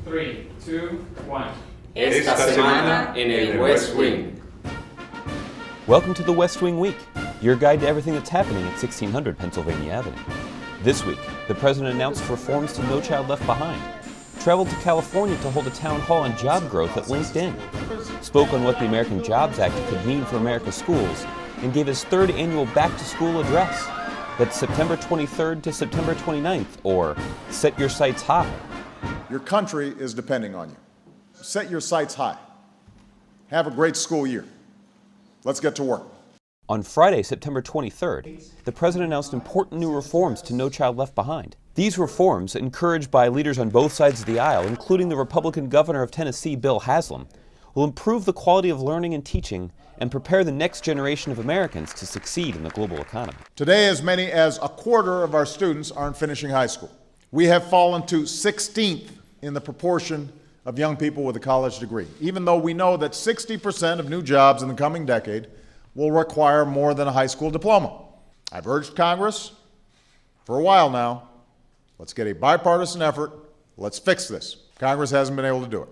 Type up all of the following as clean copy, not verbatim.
3, 2, 1. Esta semana en el West Wing. Welcome to the West Wing Week, your guide to everything that's happening at 1600 Pennsylvania Avenue. This week, the president announced reforms to No Child Left Behind, traveled to California to hold a town hall on job growth at LinkedIn, spoke on what the American Jobs Act could mean for America's schools, and gave his third annual back-to-school address. That's September 23rd to September 29th, or Set Your Sights High. Your country is depending on you. Set your sights high. Have a great school year. Let's get to work. On Friday, September 23rd, the president announced important new reforms to No Child Left Behind. These reforms, encouraged by leaders on both sides of the aisle, including the Republican governor of Tennessee, Bill Haslam, will improve the quality of learning and teaching and prepare the next generation of Americans to succeed in the global economy. Today, as many as a quarter of our students aren't finishing high school. We have fallen to 16th in the proportion of young people with a college degree, even though we know that 60% of new jobs in the coming decade will require more than a high school diploma. I've urged Congress for a while now, let's get a bipartisan effort, let's fix this. Congress hasn't been able to do it.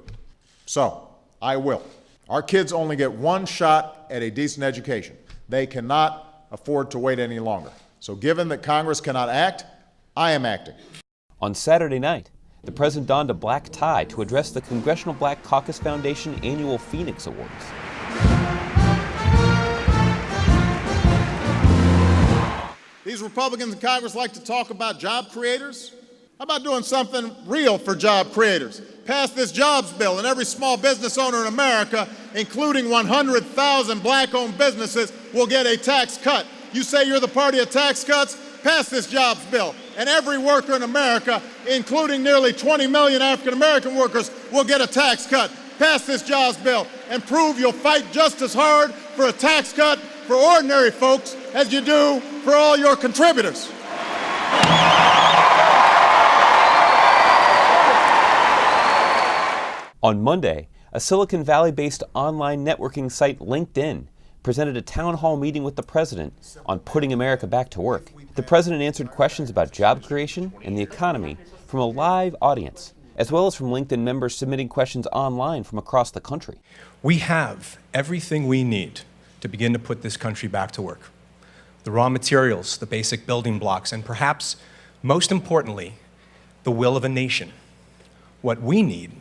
So, I will. Our kids only get one shot at a decent education. They cannot afford to wait any longer. So given that Congress cannot act, I am acting. On Saturday night, the president donned a black tie to address the Congressional Black Caucus Foundation annual Phoenix Awards. These Republicans in Congress like to talk about job creators. How about doing something real for job creators? Pass this jobs bill, and every small business owner in America, including 100,000 black-owned businesses, will get a tax cut. You say you're the party of tax cuts? Pass this jobs bill, and every worker in America, including nearly 20 million African-American workers, will get a tax cut. Pass this jobs bill and prove you'll fight just as hard for a tax cut for ordinary folks as you do for all your contributors. On Monday, a Silicon Valley-based online networking site LinkedIn presented a town hall meeting with the president on putting America back to work. The president answered questions about job creation and the economy from a live audience, as well as from LinkedIn members submitting questions online from across the country. We have everything we need to begin to put this country back to work. The raw materials, the basic building blocks, and perhaps most importantly, the will of a nation. What we need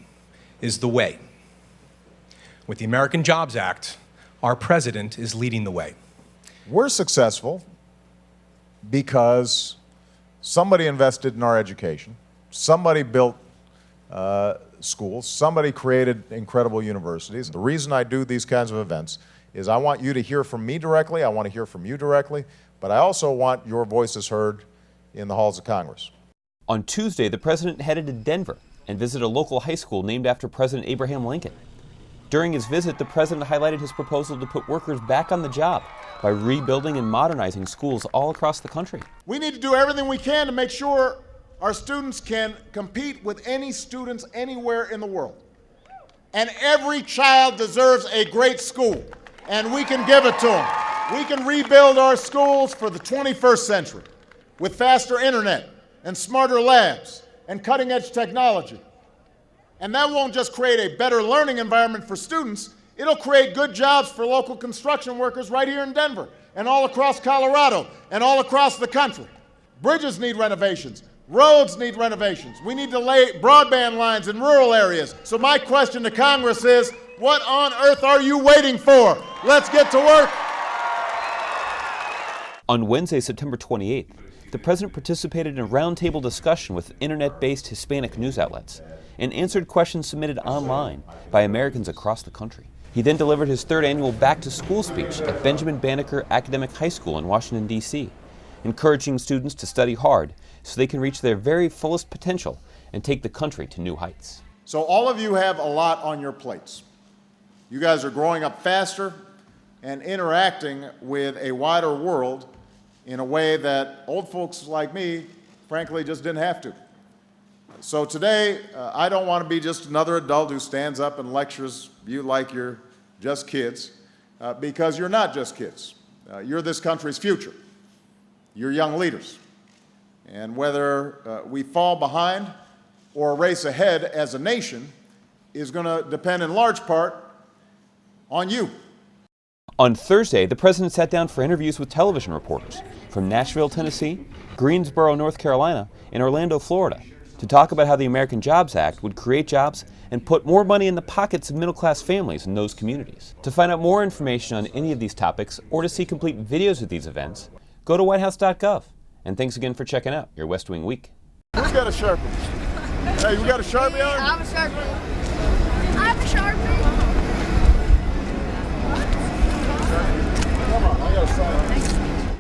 is the way. With the American Jobs Act, our president is leading the way. We're successful because somebody invested in our education, somebody built schools, somebody created incredible universities. The reason I do these kinds of events is I want you to hear from me directly, I want to hear from you directly, but I also want your voices heard in the halls of Congress. On Tuesday, the president headed to Denver and visited a local high school named after President Abraham Lincoln. During his visit, the president highlighted his proposal to put workers back on the job by rebuilding and modernizing schools all across the country. We need to do everything we can to make sure our students can compete with any students anywhere in the world. And every child deserves a great school, and we can give it to them. We can rebuild our schools for the 21st century with faster internet and smarter labs and cutting-edge technology. And that won't just create a better learning environment for students, it'll create good jobs for local construction workers right here in Denver and all across Colorado and all across the country. Bridges need renovations. Roads need renovations. We need to lay broadband lines in rural areas. So my question to Congress is, what on earth are you waiting for? Let's get to work. On Wednesday, September 28th, the president participated in a roundtable discussion with internet-based Hispanic news outlets and answered questions submitted online by Americans across the country. He then delivered his third annual back-to-school speech at Benjamin Banneker Academic High School in Washington, D.C., encouraging students to study hard so they can reach their very fullest potential and take the country to new heights. So all of you have a lot on your plates. You guys are growing up faster and interacting with a wider world in a way that old folks like me, frankly, just didn't have to. So today, I don't want to be just another adult who stands up and lectures you like you're just kids, because you're not just kids. You're this country's future. You're young leaders. And whether we fall behind or a race ahead as a nation is going to depend in large part on you. On Thursday, the president sat down for interviews with television reporters from Nashville, Tennessee, Greensboro, North Carolina, and Orlando, Florida, to talk about how the American Jobs Act would create jobs and put more money in the pockets of middle-class families in those communities. To find out more information on any of these topics or to see complete videos of these events, go to whitehouse.gov. And thanks again for checking out your West Wing Week. Who's got a Sharpie? Hey, we got a Sharpie on? I'm a Sharpie. I'm a Sharpie. Come on, I got a sign.